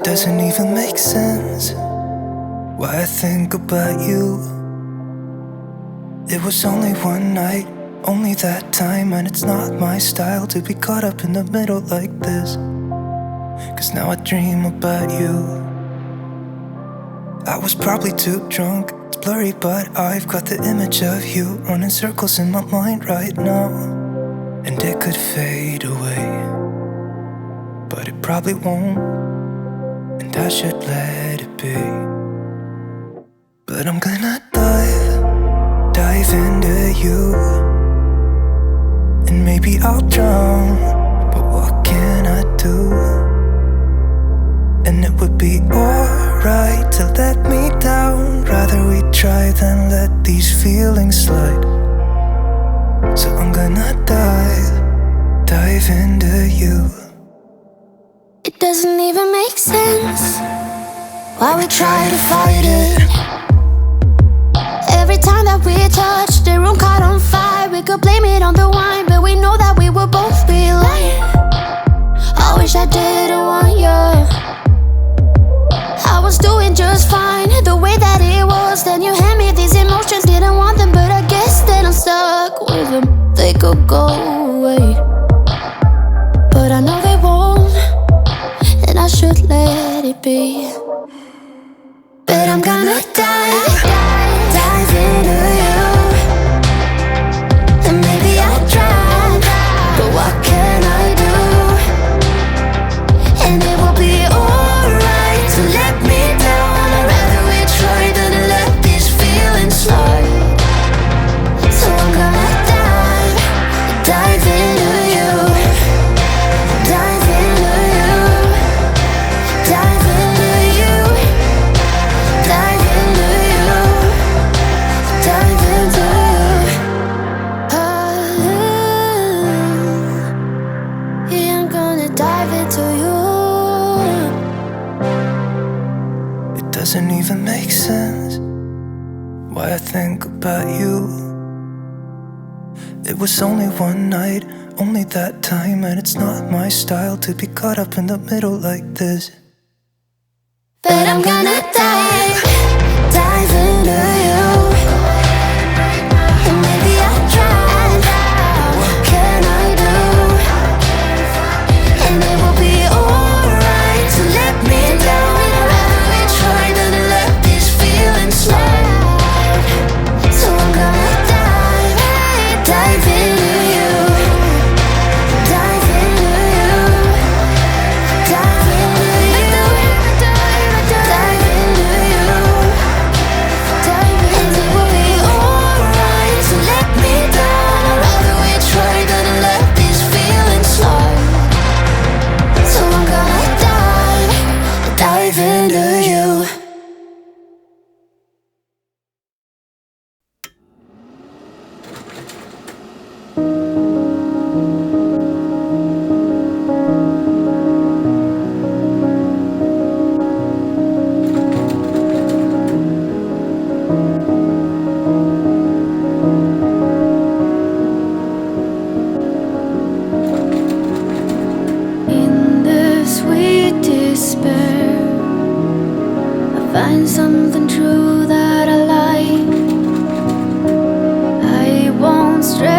doesn't even make sense why I think about you. It was only one night, only that time, and it's not my style to be caught up in the middle like this. Cause now I dream about you. I was probably too drunk, it's blurry, but I've got the image of you running circles in my mind right now. And it could fade away, but it probably won't, and I should let it be. But I'm gonna dive into you, and maybe I'll drown, but what can I do? And it would be alright to let me down. Rather we try than let these feelings slide. So I'm gonna dive into you. It doesn't even make sense why we try to fight it. Every time that we touch, the room caught on fire. We could blame it on the wine, but we know that we will both be lying. I wish I didn't want you. I was doing just fine, the way that it was. Then you hand me these emotions, didn't want them, but I guess that I'm stuck with them. They could go away, but I know they won't, and I should let it be. But I'm gonna dive into you, and maybe I'll drown, but what can I do? And it will be alright to let me down. I'd rather we try than let these feelings slide. So I'm gonna dive into you, dive into you, dive into you, dive into you, dive into you. Yeah, I'm gonna dive into you. It doesn't even make sense why I think about you. It was only one night, only that time, and it's not my style to be caught up in the middle like this. But I'm gonna dive into you, and maybe I'll try. What can I do? And it will be alright to let me down. I'd rather we try than let these feelings slide. So I'm gonna dive into you, dive into you, dive into you, dive into you, dive into you. And it will be alright to let me down. I'd rather we try than let these feelings slide. So I'm gonna dive into you. In the sweet despair, I find something true that I like. I won't stray